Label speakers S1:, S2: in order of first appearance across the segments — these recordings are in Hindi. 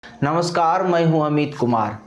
S1: नमस्कार, मैं हूं अमित कुमार।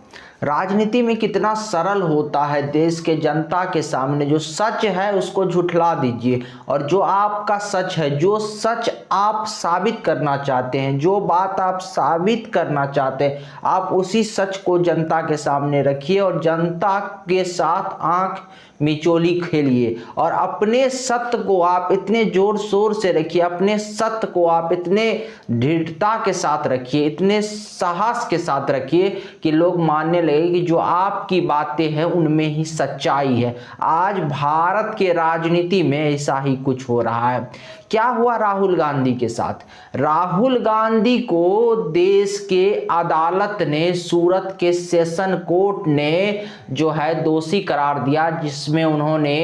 S1: राजनीति में कितना सरल होता है देश के जनता के सामने जो सच है उसको झुठला दीजिए, और जो आपका सच है, जो सच आप साबित करना चाहते हैं, जो बात आप साबित करना चाहते हैं, आप उसी सच को जनता के सामने रखिए और जनता के साथ आंख मिचोली खेलिए और अपने सत्य को आप इतने जोर शोर से रखिए, अपने सत्य को आप इतने दृढ़ता के साथ रखिए, इतने साहस के साथ रखिए कि लोग मानने लगे कि जो आपकी बातें हैं उनमें ही सच्चाई है। आज भारत के राजनीति में ऐसा ही कुछ हो रहा है। क्या हुआ राहुल गांधी के साथ? राहुल गांधी को देश के अदालत ने, सूरत के सेशन कोर्ट ने जो है दोषी करार दिया, जिसमें उन्होंने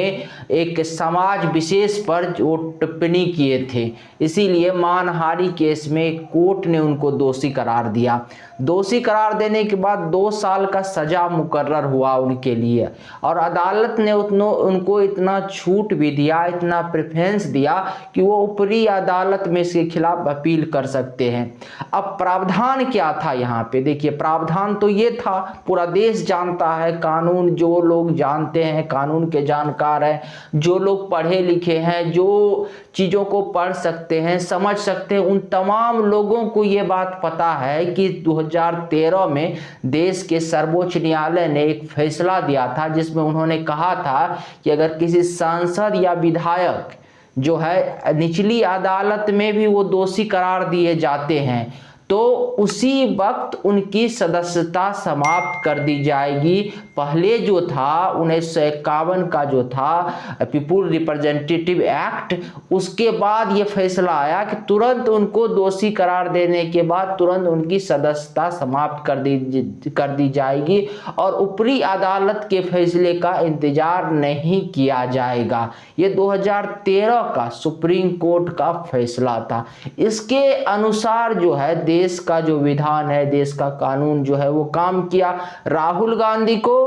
S1: एक समाज विशेष पर जो टिप्पणी किए थे, इसीलिए मानहानि केस में कोर्ट ने उनको दोषी करार दिया। दोषी करार देने के बाद 2 साल का सजा मुकर्रर हुआ उनके लिए, और अदालत ने उनको इतना छूट भी दिया, इतना प्रेफरेंस दिया कि वो ऊपरी अदालत में इसके खिलाफ अपील कर सकते हैं। अब प्रावधान क्या था यहाँ पे? देखिए, प्रावधान तो ये था, पूरा देश जानता है कानून, जो लोग जानते हैं, कानून के जानकार हैं, जो लोग पढ़े लिखे हैं, जो चीज़ों को पढ़ सकते हैं, समझ सकते हैं, उन तमाम लोगों को ये बात पता है कि 2013 में देश के सर्वोच्च न्यायालय ने एक फैसला दिया था, जिसमें उन्होंने कहा था कि अगर किसी सांसद या विधायक जो है निचली अदालत में भी वो दोषी करार दिए जाते हैं तो उसी वक्त उनकी सदस्यता समाप्त कर दी जाएगी। पहले जो था 1951 का जो था पीपुल रिप्रेजेंटेटिव एक्ट, उसके बाद ये फैसला आया कि तुरंत उनको दोषी करार देने के बाद तुरंत उनकी सदस्यता समाप्त कर दी जाएगी और ऊपरी अदालत के फैसले का इंतजार नहीं किया जाएगा। ये 2013 का सुप्रीम कोर्ट का फैसला था। इसके अनुसार जो है देश का जो विधान है, देश का कानून जो है वो काम किया। राहुल गांधी को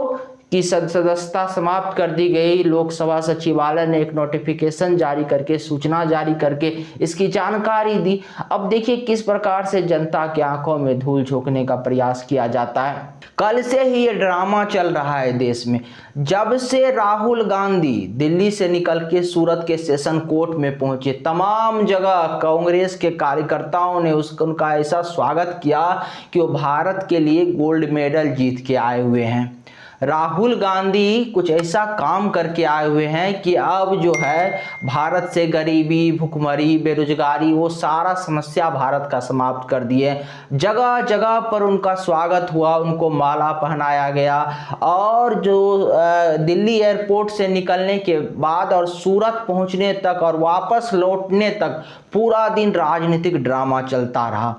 S1: की सदस्यता समाप्त कर दी गई। लोकसभा सचिवालय ने एक नोटिफिकेशन जारी करके, सूचना जारी करके इसकी जानकारी दी। अब देखिए किस प्रकार से जनता की आंखों में धूल झोंकने का प्रयास किया जाता है। कल से ही ये ड्रामा चल रहा है देश में। जब से राहुल गांधी दिल्ली से निकल के सूरत के सेशन कोर्ट में पहुंचे, तमाम जगह कांग्रेस के कार्यकर्ताओं ने उनका ऐसा स्वागत किया कि वो भारत के लिए गोल्ड मेडल जीत के आए हुए हैं। राहुल गांधी कुछ ऐसा काम करके आए हुए हैं कि अब जो है भारत से गरीबी, भुखमरी, बेरोजगारी, वो सारा समस्या भारत का समाप्त कर दिए। जगह जगह पर उनका स्वागत हुआ, उनको माला पहनाया गया, और जो दिल्ली एयरपोर्ट से निकलने के बाद और सूरत पहुंचने तक और वापस लौटने तक पूरा दिन राजनीतिक ड्रामा चलता रहा।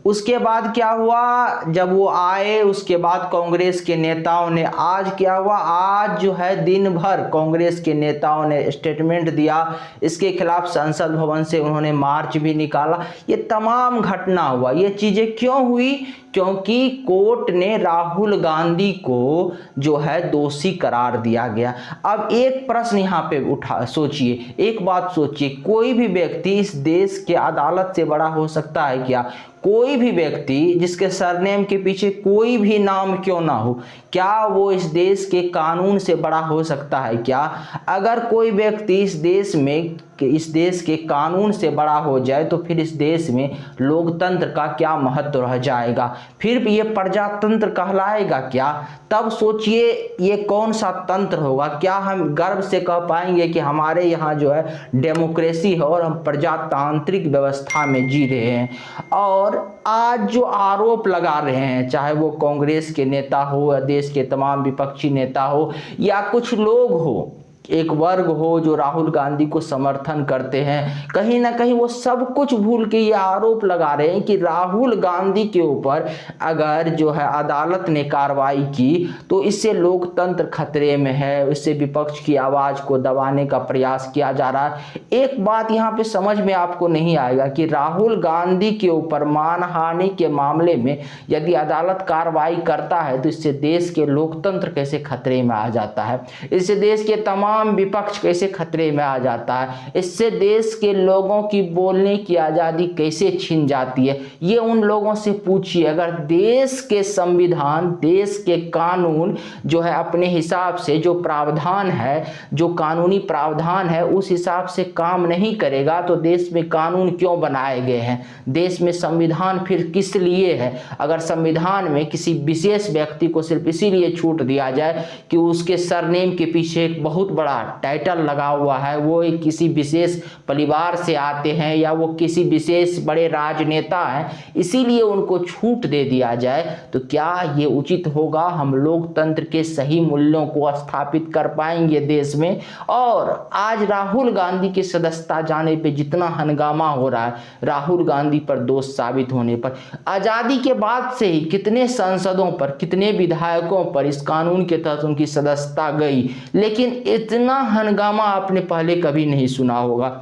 S1: उसके बाद क्या हुआ, जब वो आए उसके बाद कांग्रेस के नेताओं ने, आज क्या हुआ, आज जो है दिन भर कांग्रेस के नेताओं ने स्टेटमेंट दिया, इसके खिलाफ संसद भवन से उन्होंने मार्च भी निकाला। ये तमाम घटना हुआ। ये चीजें क्यों हुई? क्योंकि कोर्ट ने राहुल गांधी को जो है दोषी करार दिया गया। अब एक प्रश्न यहाँ पे सोचिए, एक बात सोचिए, कोई भी व्यक्ति इस देश के अदालत से बड़ा हो सकता है क्या? कोई भी व्यक्ति जिसके सरनेम के पीछे कोई भी नाम क्यों ना हो, क्या वो इस देश के कानून से बड़ा हो सकता है क्या? अगर कोई व्यक्ति इस देश के कानून से बड़ा हो जाए तो फिर इस देश में लोकतंत्र का क्या महत्व रह जाएगा? फिर भी ये प्रजातंत्र कहलाएगा क्या? तब सोचिए ये कौन सा तंत्र होगा? क्या हम गर्व से कह पाएंगे कि हमारे यहाँ जो है डेमोक्रेसी है और हम प्रजातांत्रिक व्यवस्था में जी रहे हैं? और आज जो आरोप लगा रहे हैं, चाहे वो कांग्रेस के नेता हो या देश के तमाम विपक्षी नेता हो या कुछ लोग हो, एक वर्ग हो जो राहुल गांधी को समर्थन करते हैं, कहीं ना कहीं वो सब कुछ भूल के ये आरोप लगा रहे हैं कि राहुल गांधी के ऊपर अगर जो है अदालत ने कार्रवाई की तो इससे लोकतंत्र खतरे में है, इससे विपक्ष की आवाज को दबाने का प्रयास किया जा रहा है। एक बात यहाँ पे समझ में आपको नहीं आएगा कि राहुल गांधी के ऊपर मानहानि के मामले में यदि अदालत कार्रवाई करता है तो इससे देश के लोकतंत्र कैसे खतरे में आ जाता है। इससे देश के तमाम तमाम विपक्ष कैसे खतरे में आ जाता है, इससे देश के लोगों की बोलने की आज़ादी कैसे छिन जाती है। ये उन लोगों से पूछिए। अगर देश के संविधान, देश के कानून जो है अपने हिसाब से जो प्रावधान है, जो कानूनी प्रावधान है उस हिसाब से काम नहीं करेगा तो देश में कानून क्यों बनाए गए हैं, देश में संविधान फिर किस लिए है। अगर संविधान में किसी विशेष व्यक्ति को सिर्फ इसीलिए छूट दिया जाए कि उसके सरनेम के पीछे एक बहुत बड़ा टाइटल लगा हुआ है, वो एक किसी विशेष परिवार से आते हैं या वो किसी विशेष बड़े राजनेता हैं, इसीलिए उनको छूट दे दिया जाए, तो क्या ये उचित होगा? हम लोकतंत्र के सही मूल्यों को स्थापित कर पाएंगे देश में? और आज राहुल गांधी की सदस्यता जाने पे जितना हंगामा हो रहा है, राहुल गांधी पर दोष साबित होने पर, आजादी के बाद से ही कितने सांसदों पर, कितने विधायकों पर इस कानून के तहत उनकी सदस्यता गई, लेकिन इतना हंगामा आपने पहले कभी नहीं सुना होगा।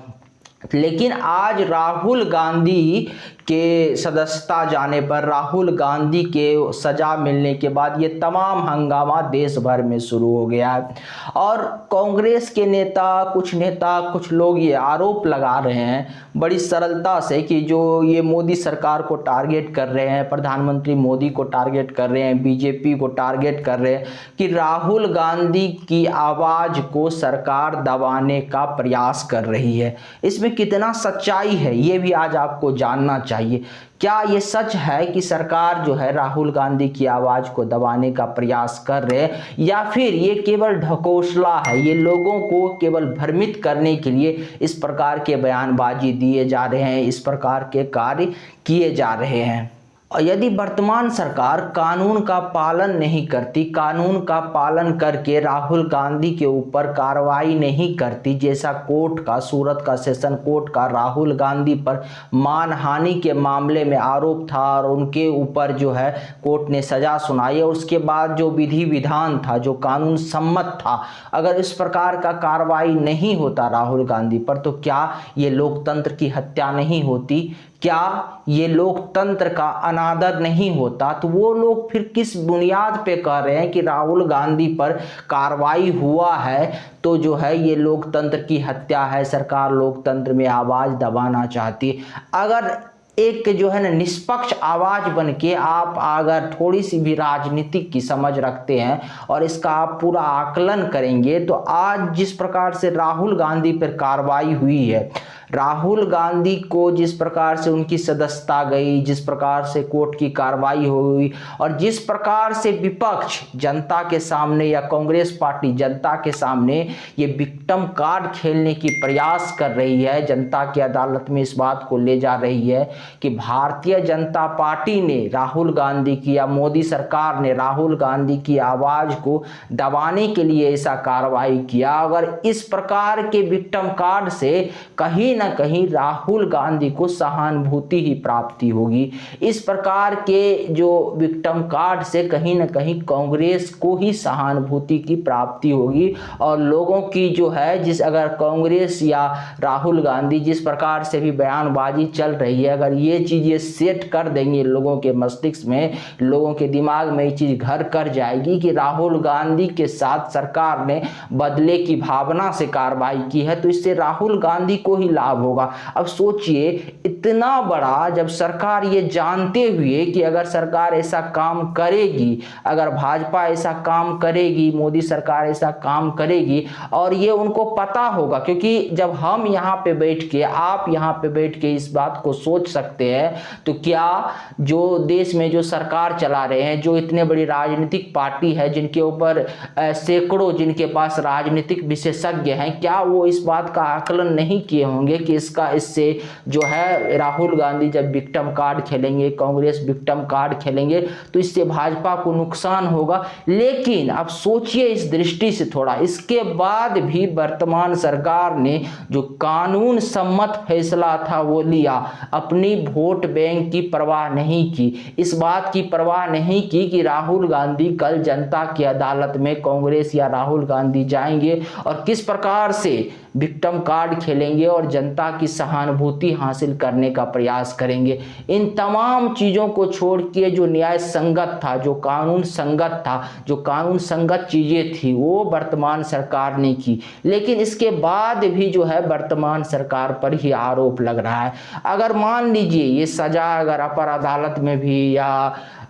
S1: लेकिन आज राहुल गांधी के सदस्यता जाने पर, राहुल गांधी के सजा मिलने के बाद ये तमाम हंगामा देश भर में शुरू हो गया है। और कांग्रेस के नेता, कुछ लोग ये आरोप लगा रहे हैं बड़ी सरलता से कि जो ये मोदी सरकार को टारगेट कर रहे हैं, प्रधानमंत्री मोदी को टारगेट कर रहे हैं, बीजेपी को टारगेट कर रहे हैं कि राहुल गांधी की आवाज़ को सरकार दबाने का प्रयास कर रही है। इसमें कितना सच्चाई है ये भी आज आपको जानना चाहिए। क्या ये सच है कि सरकार जो है राहुल गांधी की आवाज को दबाने का प्रयास कर रहे हैं, या फिर ये केवल ढकोसला है, ये लोगों को केवल भ्रमित करने के लिए इस प्रकार के बयानबाजी दिए जा रहे हैं, इस प्रकार के कार्य किए जा रहे हैं? और यदि वर्तमान सरकार कानून का पालन नहीं करती, कानून का पालन करके राहुल गांधी के ऊपर कार्रवाई नहीं करती, जैसा कोर्ट का, सूरत का सेशन कोर्ट का राहुल गांधी पर मानहानि के मामले में आरोप था और उनके ऊपर जो है कोर्ट ने सजा सुनाई, और उसके बाद जो विधि विधान था, जो कानून सम्मत था, अगर इस प्रकार का कार्रवाई नहीं होता राहुल गांधी पर, तो क्या ये लोकतंत्र की हत्या नहीं होती? क्या ये लोकतंत्र का अनादर नहीं होता? तो वो लोग फिर किस बुनियाद पे कह रहे हैं कि राहुल गांधी पर कार्रवाई हुआ है तो जो है ये लोकतंत्र की हत्या है, सरकार लोकतंत्र में आवाज दबाना चाहती है? अगर एक जो है ना निष्पक्ष आवाज बन के आप अगर थोड़ी सी भी राजनीतिक की समझ रखते हैं और इसका आप पूरा आकलन करेंगे, तो आज जिस प्रकार से राहुल गांधी पर कार्रवाई हुई है, राहुल गांधी को जिस प्रकार से उनकी सदस्यता गई, जिस प्रकार से कोर्ट की कार्रवाई हुई, और जिस प्रकार से विपक्ष जनता के सामने या कांग्रेस पार्टी जनता के सामने ये विक्टिम कार्ड खेलने की प्रयास कर रही है, जनता की अदालत में इस बात को ले जा रही है कि भारतीय जनता पार्टी ने राहुल गांधी की या मोदी सरकार ने राहुल गांधी की आवाज को दबाने के लिए ऐसा कार्रवाई किया। अगर इस प्रकार के विक्टिम कार्ड से कहीं ना कहीं राहुल गांधी को सहानुभूति ही प्राप्ति होगी, इस प्रकार के जो विक्टिम कार्ड से कहीं ना कहीं कांग्रेस को ही सहानुभूति की प्राप्ति होगी, और लोगों की जो है जिस अगर कांग्रेस या राहुल गांधी जिस प्रकार से भी बयानबाजी चल रही है, अगर ये चीज़ ये सेट कर देंगे लोगों के मस्तिष्क में, लोगों के दिमाग में ये चीज़ घर कर जाएगी कि राहुल गांधी के साथ सरकार ने बदले की भावना से कार्रवाई की है, तो इससे राहुल गांधी को ही लाभ होगा। अब सोचिए, इतना बड़ा जब सरकार ये जानते हुए कि अगर सरकार ऐसा काम करेगी, अगर भाजपा ऐसा काम करेगी, मोदी सरकार ऐसा काम करेगी, और ये उनको पता होगा, क्योंकि जब हम यहाँ पे बैठ के, आप यहाँ पे बैठ के इस बात को सोच सकते हैं, तो क्या जो देश में जो सरकार चला रहे हैं, जो इतने बड़ी राजनीतिक पार्टी है जिनके ऊपर सैकड़ों जिनके पास राजनीतिक विशेषज्ञ हैं, क्या वो इस बात का आकलन नहीं किए होंगे कि इससे जो है राहुल गांधी जब विक्टिम कार्ड खेलेंगे, कांग्रेस विक्टिम कार्ड खेलेंगे, तो इससे भाजपा को नुकसान होगा। लेकिन अब सोचिए इस दृष्टि से थोड़ा, इसके बाद भी वर्तमान सरकार ने जो कानून सम्मत फैसला था वो लिया, अपनी वोट बैंक की परवाह नहीं की, इस बात की परवाह नहीं की कि राहुल गांधी कल जनता की अदालत में कांग्रेस या राहुल गांधी जाएंगे और किस प्रकार से विक्टिम कार्ड खेलेंगे और जनता की सहानुभूति हासिल करने का प्रयास करेंगे। इन तमाम चीज़ों को छोड़ के जो न्याय संगत था, जो कानून संगत था, जो कानून संगत चीज़ें थी, वो वर्तमान सरकार ने की। लेकिन इसके बाद भी जो है वर्तमान सरकार पर ही आरोप लग रहा है। अगर मान लीजिए ये सज़ा अगर अपर अदालत में भी या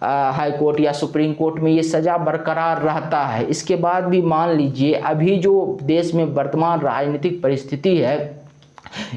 S1: हाई कोर्ट या सुप्रीम कोर्ट में ये सज़ा बरकरार रहता है, इसके बाद भी मान लीजिए अभी जो देश में वर्तमान राजनीतिक परिस्थिति है,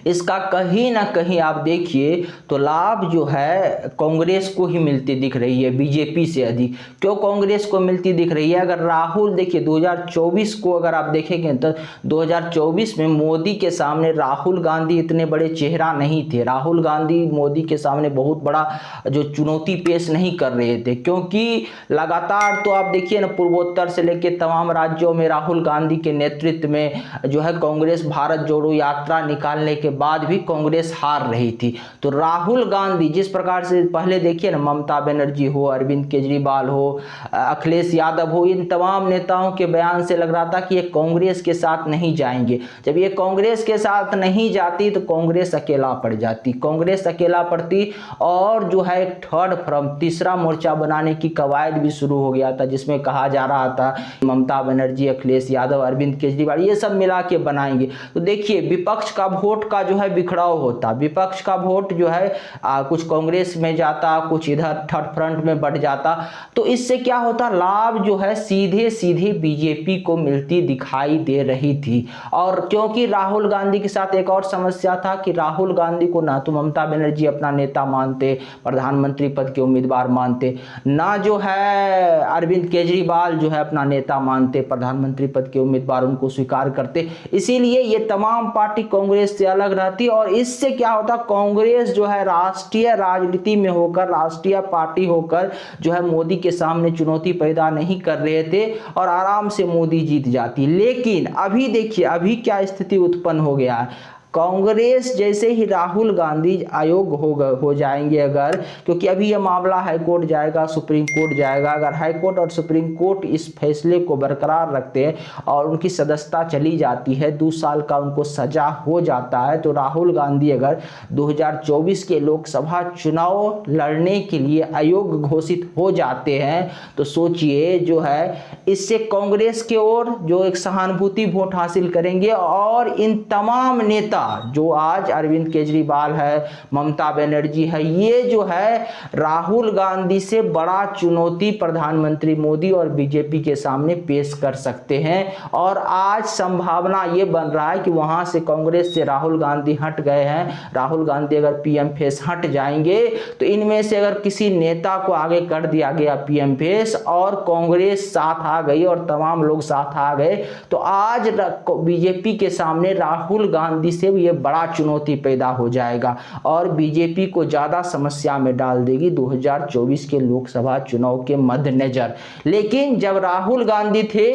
S1: इसका कहीं ना कहीं आप देखिए तो लाभ जो है कांग्रेस को ही मिलती दिख रही है, बीजेपी से अधिक। क्यों कांग्रेस को मिलती दिख रही है? अगर राहुल देखिए 2024 को अगर आप देखेंगे तो 2024 में मोदी के सामने राहुल गांधी इतने बड़े चेहरा नहीं थे। राहुल गांधी मोदी के सामने बहुत बड़ा जो चुनौती पेश नहीं कर रहे थे, क्योंकि लगातार तो आप देखिए ना पूर्वोत्तर से लेकर तमाम राज्यों में राहुल गांधी के नेतृत्व में जो है कांग्रेस भारत जोड़ो यात्रा निकालने के बाद भी कांग्रेस हार रही थी। तो राहुल गांधी जिस प्रकार से पहले देखिए ना ममता बनर्जी हो, अरविंद केजरीवाल हो, अखिलेश यादव हो, इन तमाम नेताओं के बयान से लग रहा था कि ये कांग्रेस के साथ नहीं जाएंगे। जब ये कांग्रेस के साथ नहीं जाती तो कांग्रेस अकेला पड़ जाती, कांग्रेस अकेला पड़ती और जो है एक थर्ड फ्रंट, तीसरा मोर्चा बनाने की कवायद भी शुरू हो गया था, जिसमें कहा जा रहा था ममता बनर्जी, अखिलेश यादव, अरविंद केजरीवाल ये सब मिला के बनाएंगे। तो देखिए विपक्ष का वोट का जो है बिखराव होता, विपक्ष का वोट जो है कुछ कांग्रेस में जाता, कुछ इधर थर्ड फ्रंट में बढ़ जाता। तो इससे क्या होता, लाभ जो है सीधे सीधे बीजेपी को मिलती दिखाई दे रही थी। और क्योंकि राहुल गांधी के साथ एक और समस्या था कि राहुल गांधी को ना तो ममता बनर्जी अपना नेता मानते, प्रधानमंत्री पद के उम्मीदवार मानते, ना जो है अरविंद केजरीवाल जो है अपना नेता मानते, प्रधानमंत्री पद के उम्मीदवार उनको स्वीकार करते। इसीलिए ये तमाम पार्टी कांग्रेस से अलग रहती और इससे क्या होता, कांग्रेस जो है राष्ट्रीय राजनीति में होकर, राष्ट्रीय पार्टी होकर जो है मोदी के सामने चुनौती पैदा नहीं कर रहे थे और आराम से मोदी जीत जाती। लेकिन अभी देखिए अभी क्या स्थिति उत्पन्न हो गया है, कांग्रेस जैसे ही राहुल गांधी अयोग्य हो जाएंगे अगर, क्योंकि अभी यह मामला हाई कोर्ट जाएगा, सुप्रीम कोर्ट जाएगा, अगर हाई कोर्ट और सुप्रीम कोर्ट इस फैसले को बरकरार रखते हैं और उनकी सदस्यता चली जाती है, 2 साल का उनको सजा हो जाता है, तो राहुल गांधी अगर 2024 के लोकसभा चुनाव लड़ने के लिए अयोग्य घोषित हो जाते हैं तो सोचिए जो है इससे कांग्रेस के ओर जो एक सहानुभूति वोट हासिल करेंगे और इन तमाम नेता जो आज अरविंद केजरीवाल है, ममता बनर्जी है, ये जो है राहुल गांधी से बड़ा चुनौती प्रधानमंत्री मोदी और बीजेपी के सामने पेश कर सकते हैं। और आज संभावना ये बन रहा है कि वहां से कांग्रेस से राहुल गांधी हट गए हैं, राहुल गांधी अगर पीएम फेस हट जाएंगे तो इनमें से अगर किसी नेता को आगे कर दिया गया पीएम फेस और कांग्रेस साथ आ गई और तमाम लोग साथ आ गए तो आज बीजेपी के सामने राहुल गांधी से ये बड़ा चुनौती पैदा हो जाएगा और बीजेपी को ज्यादा समस्या में डाल देगी 2024 के लोकसभा चुनाव के मद्देनजर। लेकिन जब राहुल गांधी थे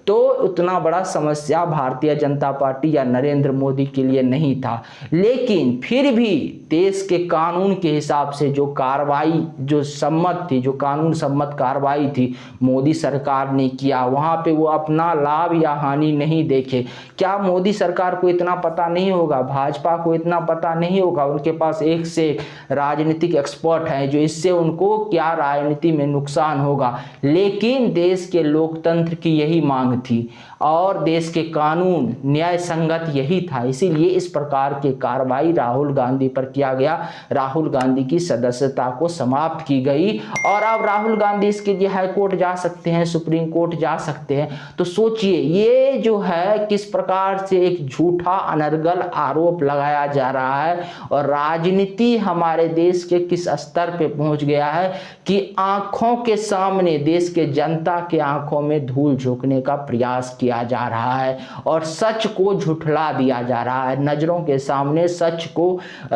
S1: तो उतना बड़ा समस्या भारतीय जनता पार्टी या नरेंद्र मोदी के लिए नहीं था। लेकिन फिर भी देश के कानून के हिसाब से जो कार्रवाई जो सम्मत थी, जो कानून सम्मत कार्रवाई थी मोदी सरकार ने किया, वहां पे वो अपना लाभ या हानि नहीं देखे। क्या मोदी सरकार को इतना पता नहीं होगा, भाजपा को इतना पता नहीं होगा? उनके पास एक से राजनीतिक एक्सपर्ट हैं जो इससे उनको क्या राजनीति में नुकसान होगा। लेकिन देश के लोकतंत्र की यही मांग थी और देश के कानून न्याय संगत यही था, इसीलिए इस प्रकार के कार्रवाई राहुल गांधी पर किया गया। राहुल गांधी की सदस्यता को समाप्त की गई और अब राहुल गांधी इसके लिए हाई कोर्ट जा सकते हैं, सुप्रीम कोर्ट जा सकते हैं। तो सोचिए ये जो है किस प्रकार से एक झूठा अनर्गल आरोप लगाया जा रहा है और राजनीति हमारे देश के किस स्तर पे पहुंच गया है कि आंखों के सामने देश के जनता के आंखों में धूल झोंकने का प्रयास किया जा रहा है और सच को झुठला दिया जा रहा है। नजरों के सामने सच को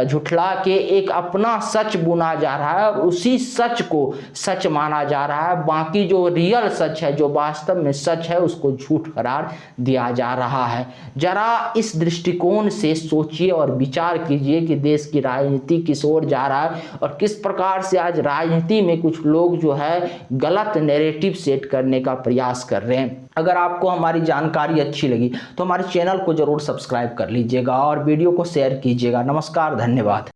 S1: झुठला के एक अपना सच बुना जा रहा है और उसी सच को सच माना जा रहा है। बाकी जो रियल सच है, जो वास्तव में सच है, उसको झूठ करार दिया जा रहा है। जरा इस दृष्टिकोण से सोचिए और विचार कीजिए कि देश की राजनीति किस ओर जा रहा है और किस प्रकार से आज राजनीति में कुछ लोग जो है गलत नैरेटिव सेट करने का प्रयास कर रहे हैं। अगर अगर आपको हमारी जानकारी अच्छी लगी तो हमारे चैनल को जरूर सब्सक्राइब कर लीजिएगा और वीडियो को शेयर कीजिएगा। नमस्कार, धन्यवाद।